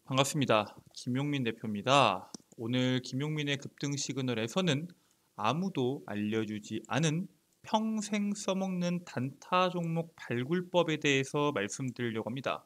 반갑습니다. 김용민 대표입니다. 오늘 김용민의 급등 시그널에서는 아무도 알려주지 않은 평생 써먹는 단타 종목 발굴법에 대해서 말씀드리려고 합니다.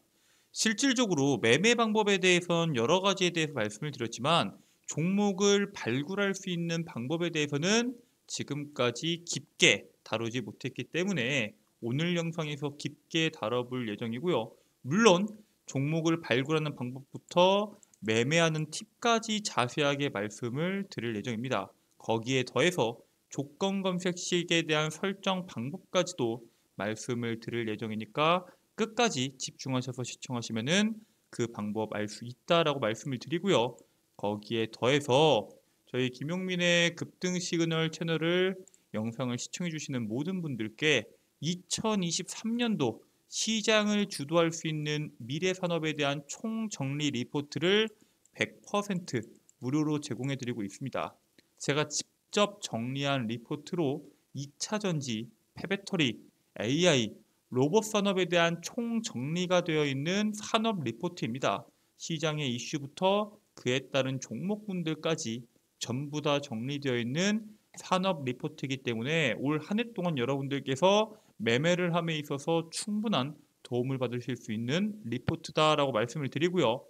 실질적으로 매매 방법에 대해서는 여러 가지에 대해서 말씀을 드렸지만 종목을 발굴할 수 있는 방법에 대해서는 지금까지 깊게 다루지 못했기 때문에 오늘 영상에서 깊게 다뤄볼 예정이고요. 물론 종목을 발굴하는 방법부터 매매하는 팁까지 자세하게 말씀을 드릴 예정입니다. 거기에 더해서 조건 검색식에 대한 설정 방법까지도 말씀을 드릴 예정이니까 끝까지 집중하셔서 시청하시면은 그 방법 알 수 있다라고 말씀을 드리고요. 거기에 더해서 저희 김용민의 급등 시그널 채널을 영상을 시청해 주시는 모든 분들께 2023년도 시장을 주도할 수 있는 미래 산업에 대한 총정리 리포트를 100% 무료로 제공해 드리고 있습니다. 제가 직접 정리한 리포트로 2차 전지, 폐배터리, AI, 로봇 산업에 대한 총정리가 되어 있는 산업 리포트입니다. 시장의 이슈부터 그에 따른 종목군들까지 전부 다 정리되어 있는 산업 리포트이기 때문에 올 한 해 동안 여러분들께서 매매를 함에 있어서 충분한 도움을 받으실 수 있는 리포트다라고 말씀을 드리고요.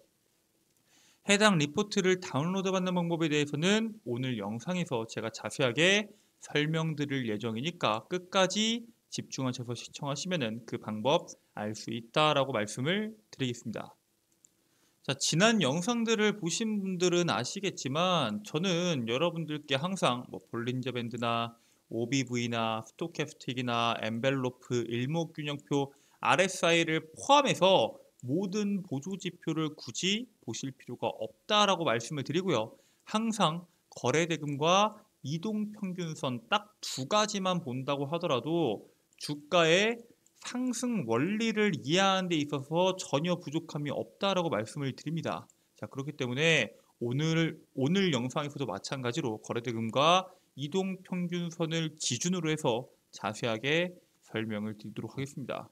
해당 리포트를 다운로드 받는 방법에 대해서는 오늘 영상에서 제가 자세하게 설명드릴 예정이니까 끝까지 집중하셔서 시청하시면 그 방법 알 수 있다라고 말씀을 드리겠습니다. 자, 지난 영상들을 보신 분들은 아시겠지만 저는 여러분들께 항상 볼린저 밴드나 OBV나 스토캐스틱이나 엔벨로프, 일목균형표, RSI를 포함해서 모든 보조 지표를 굳이 보실 필요가 없다라고 말씀을 드리고요. 항상 거래대금과 이동평균선 딱 두 가지만 본다고 하더라도 주가의 상승 원리를 이해하는 데 있어서 전혀 부족함이 없다라고 말씀을 드립니다. 자, 그렇기 때문에 오늘 영상에서도 마찬가지로 거래대금과 이동평균선을 기준으로 해서 자세하게 설명을 드리도록 하겠습니다.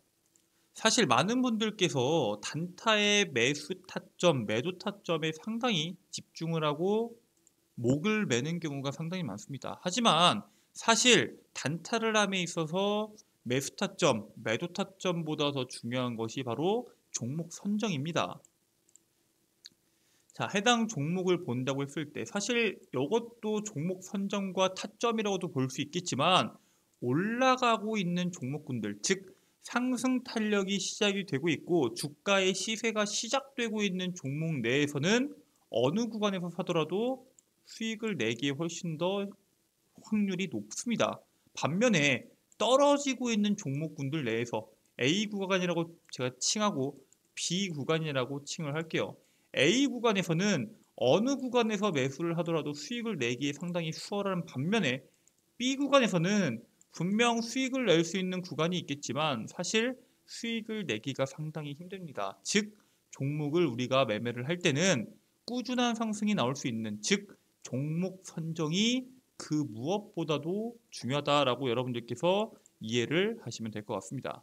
사실 많은 분들께서 단타의 매수 타점, 매도 타점에 상당히 집중을 하고 목을 매는 경우가 상당히 많습니다. 하지만 사실 단타를 함에 있어서 매수 타점, 매도 타점보다 더 중요한 것이 바로 종목 선정입니다. 자, 해당 종목을 본다고 했을 때 사실 이것도 종목 선정과 타점이라고도 볼 수 있겠지만 올라가고 있는 종목군들, 즉 상승 탄력이 시작이 되고 있고 주가의 시세가 시작되고 있는 종목 내에서는 어느 구간에서 사더라도 수익을 내기에 훨씬 더 확률이 높습니다. 반면에 떨어지고 있는 종목군들 내에서 A 구간이라고 제가 칭하고 B 구간이라고 칭을 할게요. A 구간에서는 어느 구간에서 매수를 하더라도 수익을 내기에 상당히 수월한 반면에 B 구간에서는 분명 수익을 낼 수 있는 구간이 있겠지만 사실 수익을 내기가 상당히 힘듭니다. 즉 종목을 우리가 매매를 할 때는 꾸준한 상승이 나올 수 있는, 즉 종목 선정이 그 무엇보다도 중요하다라고 여러분들께서 이해를 하시면 될 것 같습니다.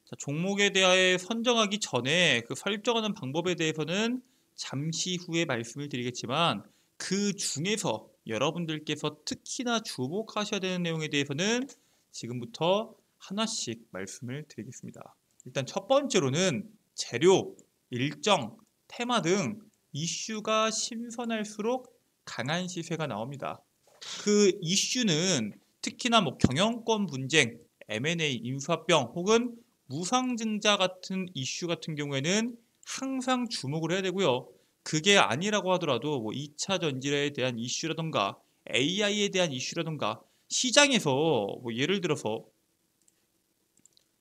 자, 종목에 대하여 선정하기 전에 그 설정하는 방법에 대해서는 잠시 후에 말씀을 드리겠지만 그 중에서 여러분들께서 특히나 주목하셔야 되는 내용에 대해서는 지금부터 하나씩 말씀을 드리겠습니다. 일단 첫 번째로는 재료, 일정, 테마 등 이슈가 신선할수록 강한 시세가 나옵니다. 그 이슈는 특히나 경영권 분쟁, M&A, 인수합병 혹은 무상증자 같은 이슈 같은 경우에는 항상 주목을 해야 되고요. 그게 아니라고 하더라도 2차 전지에 대한 이슈라던가 AI에 대한 이슈라던가 시장에서 예를 들어서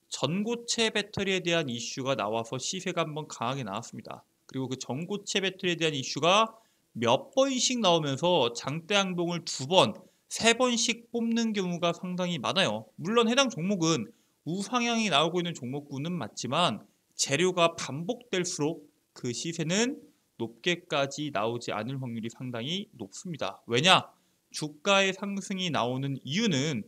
전고체 배터리에 대한 이슈가 나와서 시세가 한번 강하게 나왔습니다. 그리고 그 전고체 배터리에 대한 이슈가 몇 번씩 나오면서 장대 양봉을 2번, 3번씩 뽑는 경우가 상당히 많아요. 물론 해당 종목은 우상향이 나오고 있는 종목군은 맞지만 재료가 반복될수록 그 시세는 높게까지 나오지 않을 확률이 상당히 높습니다. 왜냐? 주가의 상승이 나오는 이유는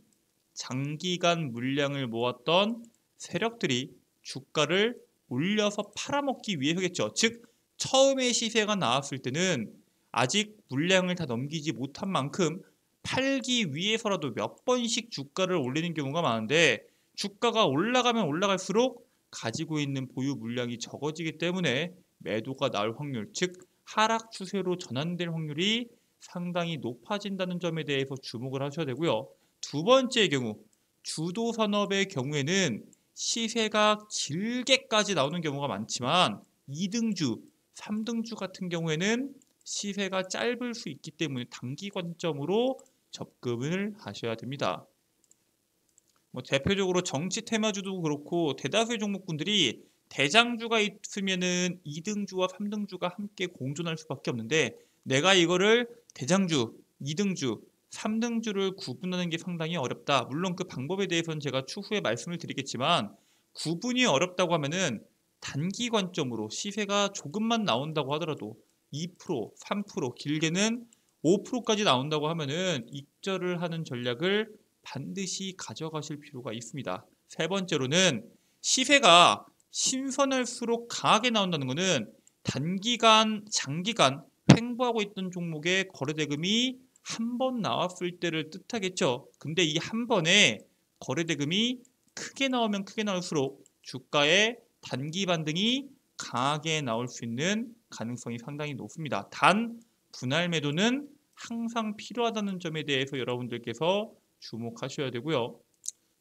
장기간 물량을 모았던 세력들이 주가를 올려서 팔아먹기 위해서겠죠. 즉 처음에 시세가 나왔을 때는 아직 물량을 다 넘기지 못한 만큼 팔기 위해서라도 몇 번씩 주가를 올리는 경우가 많은데, 주가가 올라가면 올라갈수록 가지고 있는 보유 물량이 적어지기 때문에 매도가 나올 확률, 즉 하락 추세로 전환될 확률이 상당히 높아진다는 점에 대해서 주목을 하셔야 되고요. 두 번째의 경우, 주도 산업의 경우에는 시세가 길게까지 나오는 경우가 많지만 2등주, 3등주 같은 경우에는 시세가 짧을 수 있기 때문에 단기 관점으로 접근을 하셔야 됩니다. 대표적으로 정치 테마주도 그렇고 대다수의 종목군들이 대장주가 있으면은 2등주와 3등주가 함께 공존할 수밖에 없는데, 내가 이거를 대장주, 2등주, 3등주를 구분하는 게 상당히 어렵다. 물론 그 방법에 대해서는 제가 추후에 말씀을 드리겠지만, 구분이 어렵다고 하면은 단기 관점으로 시세가 조금만 나온다고 하더라도 2%, 3%, 길게는 5%까지 나온다고 하면은 익절을 하는 전략을 반드시 가져가실 필요가 있습니다. 세 번째로는 시세가 신선할수록 강하게 나온다는 것은 단기간, 장기간 횡보하고 있던 종목의 거래대금이 한 번 나왔을 때를 뜻하겠죠. 근데 이 한 번에 거래대금이 크게 나오면 크게 나올수록 주가의 단기 반등이 강하게 나올 수 있는 가능성이 상당히 높습니다. 단 분할 매도는 항상 필요하다는 점에 대해서 여러분들께서 주목하셔야 되고요.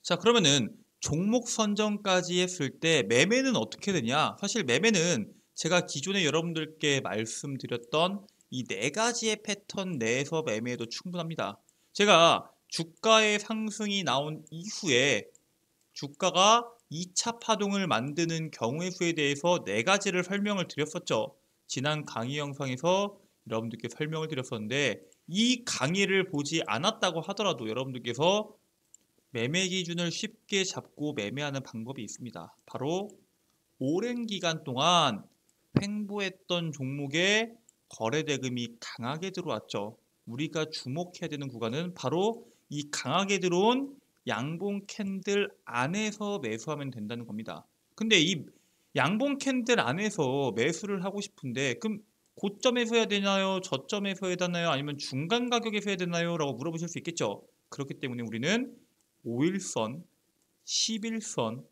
자, 그러면은 종목 선정까지 했을 때 매매는 어떻게 되냐? 사실 매매는 제가 기존에 여러분들께 말씀드렸던 이 네 가지의 패턴 내에서 매매해도 충분합니다. 제가 주가의 상승이 나온 이후에 주가가 2차 파동을 만드는 경우의 수에 대해서 네 가지를 설명을 드렸었죠. 지난 강의 영상에서 여러분들께 설명을 드렸었는데, 이 강의를 보지 않았다고 하더라도 여러분들께서 매매 기준을 쉽게 잡고 매매하는 방법이 있습니다. 바로 오랜 기간 동안 횡보했던 종목에 거래대금이 강하게 들어왔죠. 우리가 주목해야 되는 구간은 바로 이 강하게 들어온 양봉 캔들 안에서 매수하면 된다는 겁니다. 근데 이 양봉 캔들 안에서 매수를 하고 싶은데, 그럼 고점에서 해야 되나요? 저점에서 해야 되나요? 아니면 중간 가격에서 해야 되나요? 라고 물어보실 수 있겠죠. 그렇기 때문에 우리는 5일선, 11선,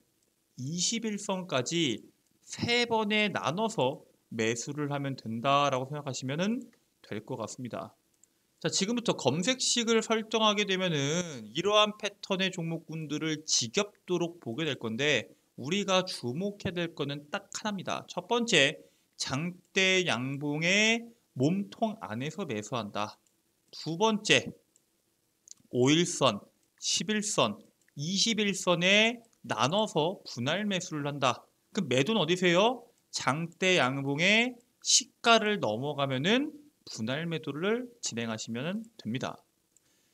21선까지 세 번에 나눠서 매수를 하면 된다라고 생각하시면 될 것 같습니다. 자, 지금부터 검색식을 설정하게 되면은 이러한 패턴의 종목군들을 지겹도록 보게 될 건데, 우리가 주목해야 될 거는 딱 하나입니다. 첫 번째, 장대 양봉의 몸통 안에서 매수한다. 두 번째, 5일선, 11선, 21선에 나눠서 분할 매수를 한다. 그럼 매도는 어디서 해요? 장대 양봉의 시가를 넘어가면은 분할 매도를 진행하시면 됩니다.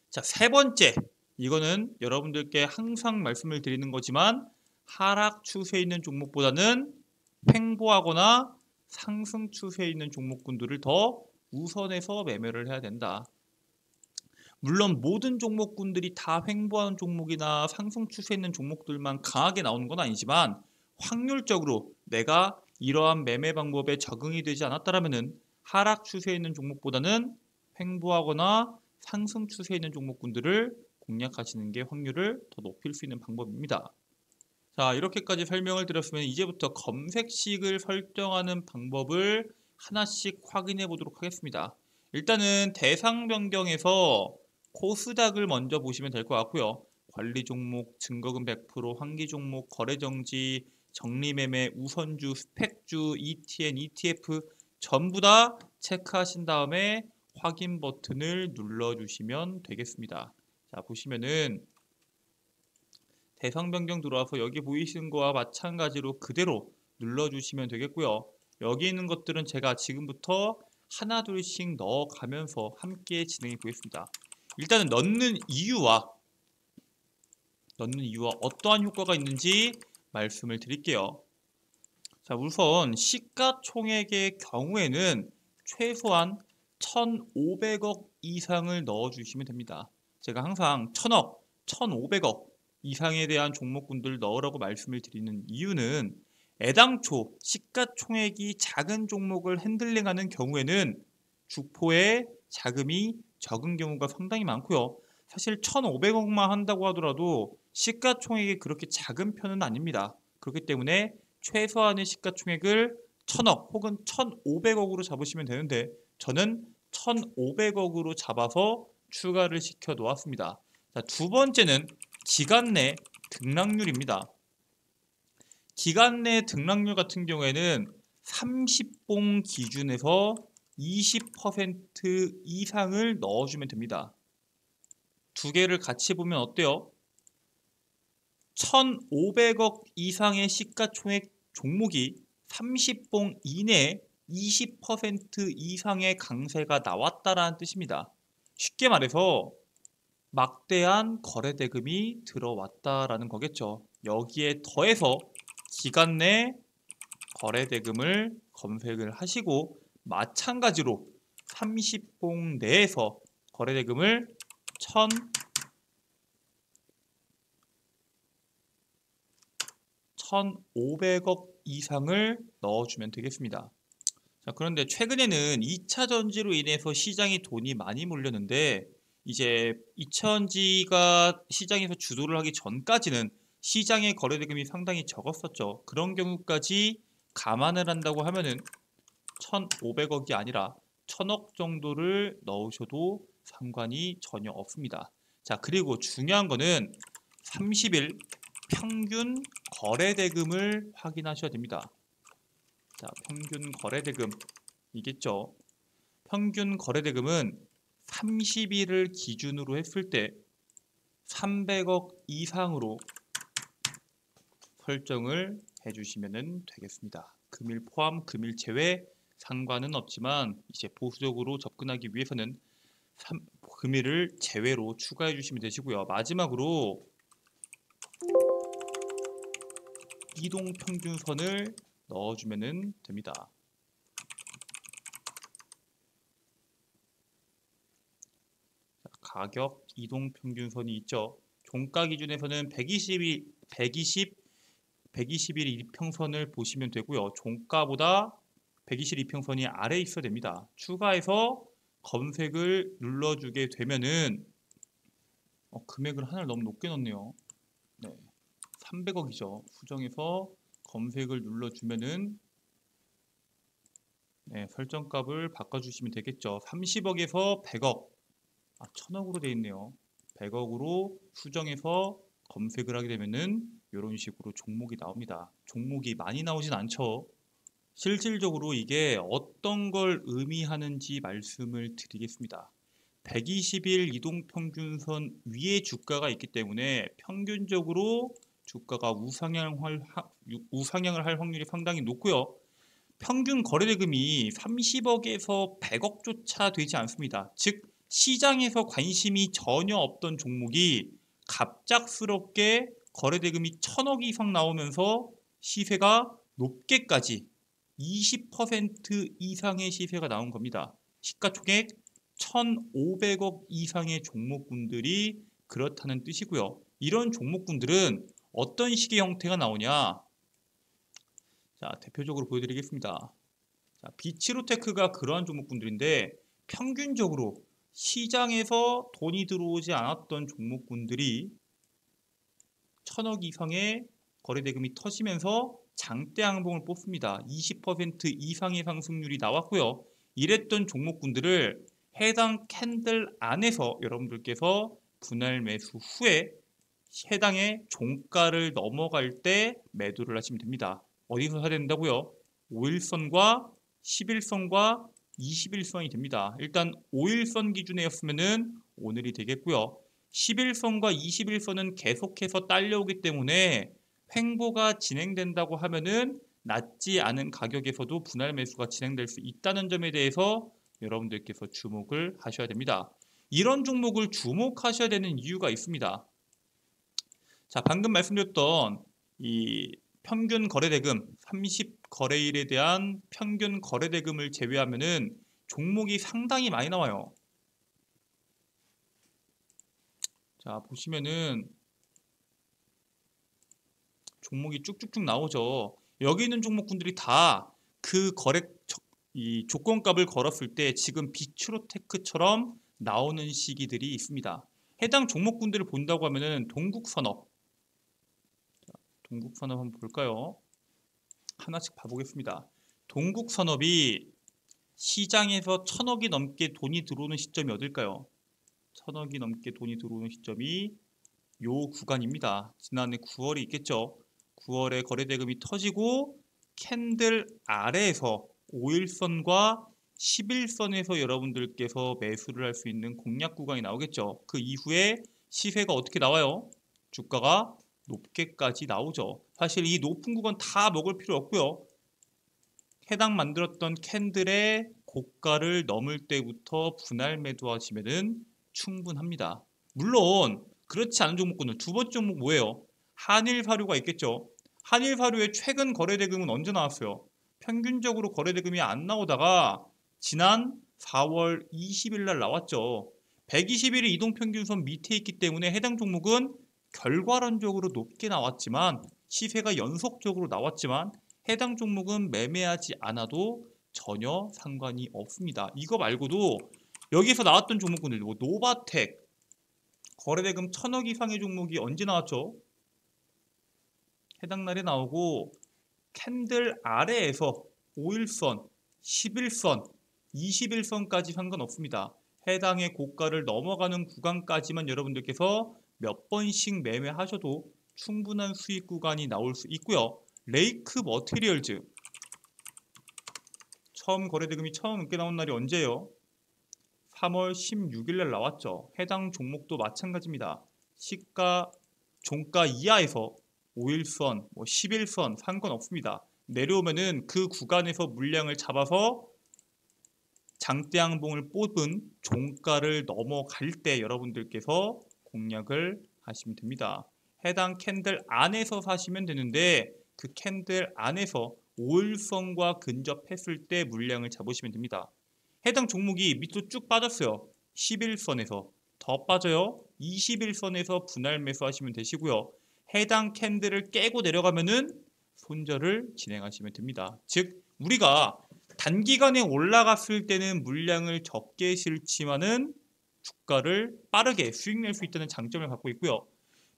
자, 세 번째, 이거는 여러분들께 항상 말씀을 드리는 거지만 하락 추세에 있는 종목보다는 횡보하거나 상승 추세에 있는 종목군들을 더 우선해서 매매를 해야 된다. 물론 모든 종목군들이 다 횡보하는 종목이나 상승 추세에 있는 종목들만 강하게 나오는 건 아니지만, 확률적으로 내가 이러한 매매 방법에 적응이 되지 않았다면 하락 추세에 있는 종목보다는 횡보하거나 상승 추세에 있는 종목군들을 공략하시는 게 확률을 더 높일 수 있는 방법입니다. 자, 이렇게까지 설명을 드렸으면 이제부터 검색식을 설정하는 방법을 하나씩 확인해 보도록 하겠습니다. 일단은 대상 변경에서 코스닥을 먼저 보시면 될 것 같고요. 관리 종목, 증거금 100%, 환기 종목, 거래 정지, 정리매매, 우선주, 스펙주, ETN, ETF 전부 다 체크하신 다음에 확인 버튼을 눌러주시면 되겠습니다. 자, 보시면은 대상 변경 들어와서 여기 보이시는 거와 마찬가지로 그대로 눌러주시면 되겠고요. 여기 있는 것들은 제가 지금부터 하나 둘씩 넣어가면서 함께 진행해 보겠습니다. 일단은 넣는 이유와 어떠한 효과가 있는지 말씀을 드릴게요. 자, 우선 시가총액의 경우에는 최소한 1,500억 이상을 넣어주시면 됩니다. 제가 항상 1,000억, 1,500억 이상에 대한 종목군들 넣으라고 말씀을 드리는 이유는 애당초 시가총액이 작은 종목을 핸들링하는 경우에는 주포의 자금이 적은 경우가 상당히 많고요. 사실 1,500억만 한다고 하더라도 시가총액이 그렇게 작은 편은 아닙니다. 그렇기 때문에 최소한의 시가총액을 1,000억 혹은 1,500억으로 잡으시면 되는데 저는 1,500억으로 잡아서 추가를 시켜 놓았습니다. 자, 두 번째는 기간 내 등락률입니다. 기간 내 등락률 같은 경우에는 30봉 기준에서 20% 이상을 넣어주면 됩니다. 두 개를 같이 보면 어때요? 1,500억 이상의 시가총액 종목이 30봉 이내에 20% 이상의 강세가 나왔다라는 뜻입니다. 쉽게 말해서 막대한 거래대금이 들어왔다라는 거겠죠. 여기에 더해서 기간 내 거래대금을 검색을 하시고 마찬가지로 30봉 내에서 거래대금을 1,500억 이상을 넣어주면 되겠습니다. 자, 그런데 최근에는 2차 전지로 인해서 시장에 돈이 많이 몰렸는데 이제 2차 전지가 시장에서 주도를 하기 전까지는 시장의 거래대금이 상당히 적었었죠. 그런 경우까지 감안을 한다고 하면은 1,500억이 아니라 1,000억 정도를 넣으셔도 상관이 전혀 없습니다. 자, 그리고 중요한 거는 30일 평균 거래대금을 확인하셔야 됩니다. 자, 평균 거래대금 이겠죠. 평균 거래대금은 30일을 기준으로 했을 때 300억 이상으로 설정을 해주시면 되겠습니다. 금일 포함, 금일 제외 상관은 없지만 이제 보수적으로 접근하기 위해서는 금일을 제외로 추가해 주시면 되시고요. 마지막으로 이동평균선을 넣어주면 됩니다. 가격 이동평균선이 있죠. 종가 기준에서는 120일 이평선을 보시면 되고요. 종가보다 120일 이평선이 아래에 있어야 됩니다. 추가해서 검색을 눌러주게 되면은 금액을 하나를 너무 높게 넣네요. 네, 300억이죠. 수정해서 검색을 눌러주면은 네, 설정값을 바꿔주시면 되겠죠. 30억에서 100억, 1000억으로 되어 있네요. 100억으로 수정해서 검색을 하게 되면은 이런 식으로 종목이 나옵니다. 종목이 많이 나오진 않죠. 실질적으로 이게 어떤 걸 의미하는지 말씀을 드리겠습니다. 120일 이동평균선 위에 주가가 있기 때문에 평균적으로 주가가 우상향을 할 확률이 상당히 높고요. 평균 거래대금이 30억에서 100억조차 되지 않습니다. 즉 시장에서 관심이 전혀 없던 종목이 갑작스럽게 거래대금이 1,000억 이상 나오면서 시세가 높게까지 20% 이상의 시세가 나온 겁니다. 시가총액 1,500억 이상의 종목군들이 그렇다는 뜻이고요. 이런 종목군들은 어떤 식의 형태가 나오냐? 자, 대표적으로 보여드리겠습니다. 자, 비치로테크가 그러한 종목군들인데 평균적으로 시장에서 돈이 들어오지 않았던 종목군들이 1,000억 이상의 거래대금이 터지면서 장대 항봉을 뽑습니다. 20% 이상의 상승률이 나왔고요. 이랬던 종목군들을 해당 캔들 안에서 여러분들께서 분할 매수 후에 해당의 종가를 넘어갈 때 매도를 하시면 됩니다. 어디서 사야 된다고요? 5일선과 11선과 21선이 됩니다. 일단 5일선 기준이었으면 오늘이 되겠고요. 11선과 21선은 계속해서 딸려오기 때문에 횡보가 진행된다고 하면은 낮지 않은 가격에서도 분할 매수가 진행될 수 있다는 점에 대해서 여러분들께서 주목을 하셔야 됩니다. 이런 종목을 주목하셔야 되는 이유가 있습니다. 자, 방금 말씀드렸던 이 평균 거래대금 30거래일에 대한 평균 거래대금을 제외하면은 종목이 상당히 많이 나와요. 자, 보시면은 종목이 쭉쭉쭉 나오죠. 여기 있는 종목군들이 다 그 이 조건값을 걸었을 때 지금 비추로테크처럼 나오는 시기들이 있습니다. 해당 종목군들을 본다고 하면은 동국선업 한번 볼까요? 하나씩 봐보겠습니다. 동국선업이 시장에서 1,000억이 넘게 돈이 들어오는 시점이 어딜까요? 1,000억이 넘게 돈이 들어오는 시점이 요 구간입니다. 지난해 9월이 있겠죠. 9월에 거래대금이 터지고 캔들 아래에서 5일선과 11선에서 여러분들께서 매수를 할 수 있는 공략 구간이 나오겠죠. 그 이후에 시세가 어떻게 나와요? 주가가 높게까지 나오죠. 사실 이 높은 구간 다 먹을 필요 없고요. 해당 만들었던 캔들의 고가를 넘을 때부터 분할 매도하시면 충분합니다. 물론 그렇지 않은 종목군은 두 번째 종목 뭐예요? 한일사료가 있겠죠. 한일사료의 최근 거래대금은 언제 나왔어요? 평균적으로 거래대금이 안 나오다가 지난 4월 20일 날 나왔죠. 120일의 이동평균선 밑에 있기 때문에 해당 종목은 결과론적으로 높게 나왔지만 시세가 연속적으로 나왔지만 해당 종목은 매매하지 않아도 전혀 상관이 없습니다. 이거 말고도 여기서 나왔던 종목군들 뭐 노바텍 거래대금 1,000억 이상의 종목이 언제 나왔죠? 해당 날에 나오고 캔들 아래에서 5일선, 11선, 21선까지 상관없습니다. 해당의 고가를 넘어가는 구간까지만 여러분들께서 몇 번씩 매매하셔도 충분한 수익 구간이 나올 수 있고요. 레이크 머티리얼즈 처음 거래대금이 처음 넘게 나온 날이 언제예요? 3월 16일 날 나왔죠. 해당 종목도 마찬가지입니다. 시가 종가 이하에서 5일선, 11선 상관없습니다. 내려오면은 그 구간에서 물량을 잡아서 장대 양봉을 뽑은 종가를 넘어갈 때 여러분들께서 공략을 하시면 됩니다. 해당 캔들 안에서 사시면 되는데 그 캔들 안에서 5일선과 근접했을 때 물량을 잡으시면 됩니다. 해당 종목이 밑으로 쭉 빠졌어요. 11선에서 더 빠져요. 21선에서 분할 매수하시면 되시고요. 해당 캔들을 깨고 내려가면은 손절을 진행하시면 됩니다. 즉 우리가 단기간에 올라갔을 때는 물량을 적게 실지만은 주가를 빠르게 수익 낼 수 있다는 장점을 갖고 있고요.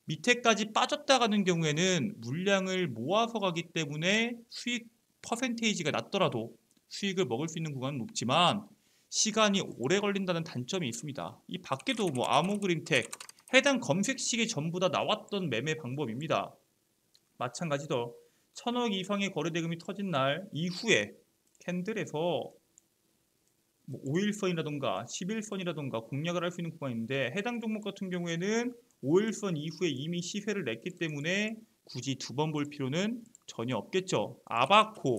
밑에까지 빠졌다 가는 경우에는 물량을 모아서 가기 때문에 수익 퍼센테이지가 낮더라도 수익을 먹을 수 있는 구간은 높지만 시간이 오래 걸린다는 단점이 있습니다. 이 밖에도 뭐 아모그린텍 해당 검색식이 전부 다 나왔던 매매 방법입니다. 마찬가지로 1,000억 이상의 거래대금이 터진 날 이후에 캔들에서 뭐 5일선이라던가 11선이라던가 공략을 할 수 있는 구간인데 해당 종목 같은 경우에는 5일선 이후에 이미 시세를 냈기 때문에 굳이 두 번 볼 필요는 전혀 없겠죠. 아바코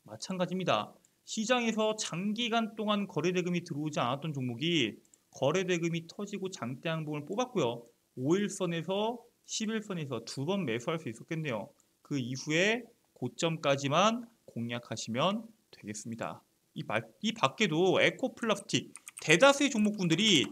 마찬가지입니다. 시장에서 장기간 동안 거래대금이 들어오지 않았던 종목이 거래대금이 터지고 장대 양봉을 뽑았고요. 5일선에서 11선에서 두 번 매수할 수 있었겠네요. 그 이후에 고점까지만 공략하시면 되겠습니다. 이 밖에도 에코플라스틱 대다수의 종목군들이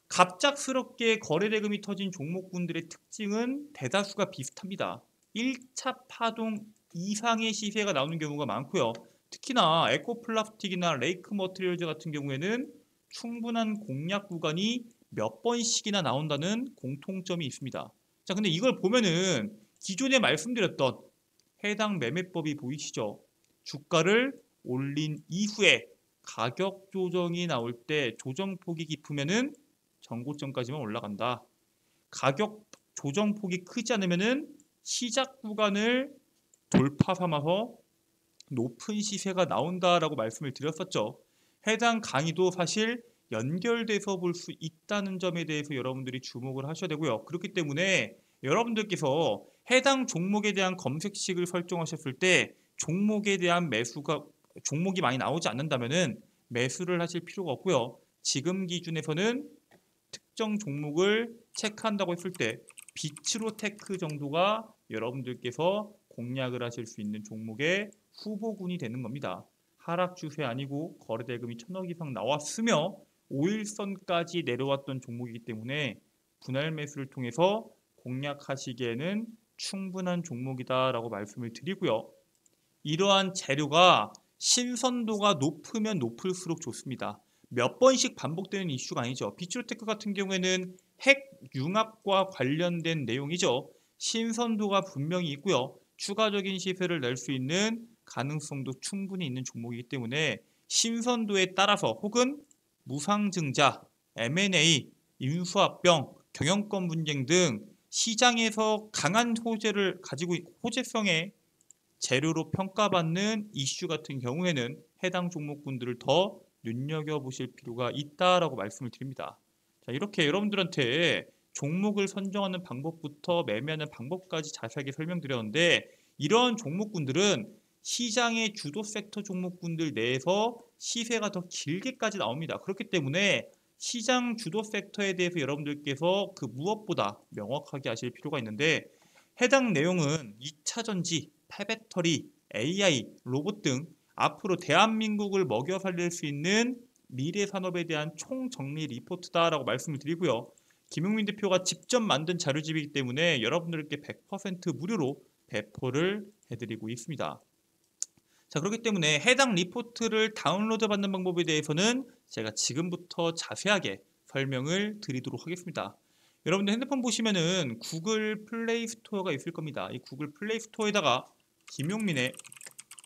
갑작스럽게 거래대금이 터진 종목군들의 특징은 대다수가 비슷합니다. 1차 파동 이상의 시세가 나오는 경우가 많고요. 특히나 에코플라스틱이나 레이크 머티리얼즈 같은 경우에는 충분한 공략 구간이 몇 번씩이나 나온다는 공통점이 있습니다. 자, 근데 이걸 보면은 기존에 말씀드렸던 해당 매매법이 보이시죠? 주가를 올린 이후에 가격 조정이 나올 때 조정폭이 깊으면은 전고점까지만 올라간다. 가격 조정폭이 크지 않으면은 시작 구간을 돌파 삼아서 높은 시세가 나온다라고 말씀을 드렸었죠. 해당 강의도 사실 연결돼서 볼 수 있다는 점에 대해서 여러분들이 주목을 하셔야 되고요. 그렇기 때문에 여러분들께서 해당 종목에 대한 검색식을 설정하셨을 때 종목에 대한 종목이 많이 나오지 않는다면은 매수를 하실 필요가 없고요. 지금 기준에서는 특정 종목을 체크한다고 했을 때 비츠로테크 정도가 여러분들께서 공략을 하실 수 있는 종목의 후보군이 되는 겁니다. 하락 추세 아니고 거래대금이 1,000억 이상 나왔으며 5일선까지 내려왔던 종목이기 때문에 분할 매수를 통해서 공략하시기에는 충분한 종목이다라고 말씀을 드리고요. 이러한 재료가 신선도가 높으면 높을수록 좋습니다. 몇 번씩 반복되는 이슈가 아니죠. 비추로테크 같은 경우에는 핵 융합과 관련된 내용이죠. 신선도가 분명히 있고요. 추가적인 시세를 낼 수 있는 가능성도 충분히 있는 종목이기 때문에 신선도에 따라서 혹은 무상증자, M&A, 인수합병, 경영권 분쟁 등 시장에서 강한 호재를 가지고 호재성의 재료로 평가받는 이슈 같은 경우에는 해당 종목군들을 더 눈여겨보실 필요가 있다라고 말씀을 드립니다. 자, 이렇게 여러분들한테 종목을 선정하는 방법부터 매매하는 방법까지 자세하게 설명드렸는데 이런 종목군들은 시장의 주도 섹터 종목군들 내에서 시세가 더 길게까지 나옵니다. 그렇기 때문에 시장 주도 섹터에 대해서 여러분들께서 그 무엇보다 명확하게 아실 필요가 있는데 해당 내용은 2차 전지, 폐배터리, AI, 로봇 등 앞으로 대한민국을 먹여 살릴 수 있는 미래 산업에 대한 총정리 리포트다라고 말씀을 드리고요. 김용민 대표가 직접 만든 자료집이기 때문에 여러분들께 100% 무료로 배포를 해드리고 있습니다. 자, 그렇기 때문에 해당 리포트를 다운로드 받는 방법에 대해서는 제가 지금부터 자세하게 설명을 드리도록 하겠습니다. 여러분들 핸드폰 보시면은 구글 플레이 스토어가 있을 겁니다. 이 구글 플레이 스토어에다가 김용민의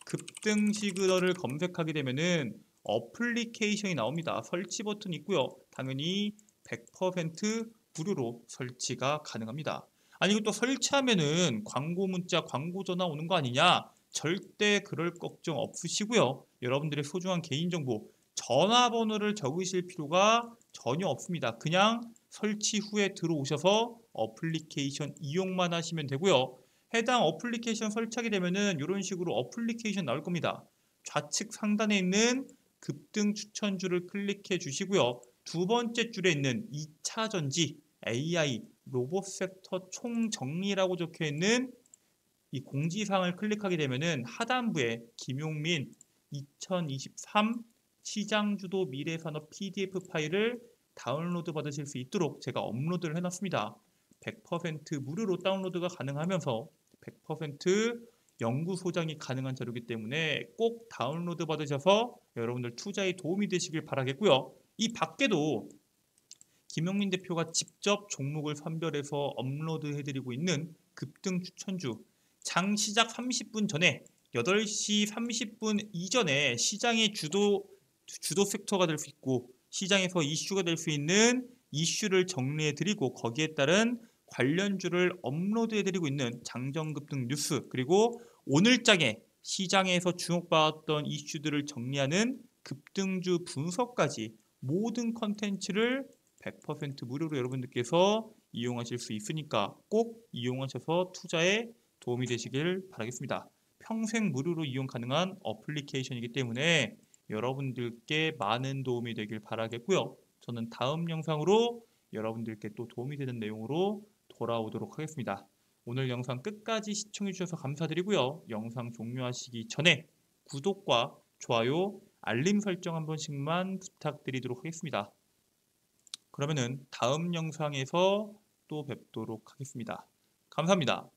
급등 시그널을 검색하게 되면은 어플리케이션이 나옵니다. 설치 버튼 있고요. 당연히 100% 무료로 설치가 가능합니다. 아니 이거 또 설치하면은 광고 문자, 광고 전화 오는 거 아니냐? 절대 그럴 걱정 없으시고요. 여러분들의 소중한 개인정보, 전화번호를 적으실 필요가 전혀 없습니다. 그냥 설치 후에 들어오셔서 어플리케이션 이용만 하시면 되고요. 해당 어플리케이션 설치하게 되면은 이런 식으로 어플리케이션 나올 겁니다. 좌측 상단에 있는 급등 추천주를 클릭해 주시고요. 두 번째 줄에 있는 2차 전지, AI, 로봇 섹터 총정리라고 적혀 있는 이 공지사항을 클릭하게 되면은 하단부에 김용민 2023 시장주도 미래산업 PDF 파일을 다운로드 받으실 수 있도록 제가 업로드를 해놨습니다. 100% 무료로 다운로드가 가능하면서 100% 연구 소장이 가능한 자료이기 때문에 꼭 다운로드 받으셔서 여러분들 투자에 도움이 되시길 바라겠고요. 이 밖에도 김용민 대표가 직접 종목을 선별해서 업로드해드리고 있는 급등 추천주 장 시작 30분 전에 8시 30분 이전에 시장의 주도 섹터가 될 수 있고 시장에서 이슈가 될 수 있는 이슈를 정리해드리고 거기에 따른 관련주를 업로드해드리고 있는 장정급등 뉴스 그리고 오늘장에 시장에서 주목받았던 이슈들을 정리하는 급등주 분석까지 모든 컨텐츠를 100% 무료로 여러분들께서 이용하실 수 있으니까 꼭 이용하셔서 투자에 도움이 되시길 바라겠습니다. 평생 무료로 이용 가능한 어플리케이션이기 때문에 여러분들께 많은 도움이 되길 바라겠고요. 저는 다음 영상으로 여러분들께 또 도움이 되는 내용으로 돌아오도록 하겠습니다. 오늘 영상 끝까지 시청해 주셔서 감사드리고요. 영상 종료하시기 전에 구독과 좋아요, 알림 설정 한 번씩만 부탁드리도록 하겠습니다. 그러면은 다음 영상에서 또 뵙도록 하겠습니다. 감사합니다.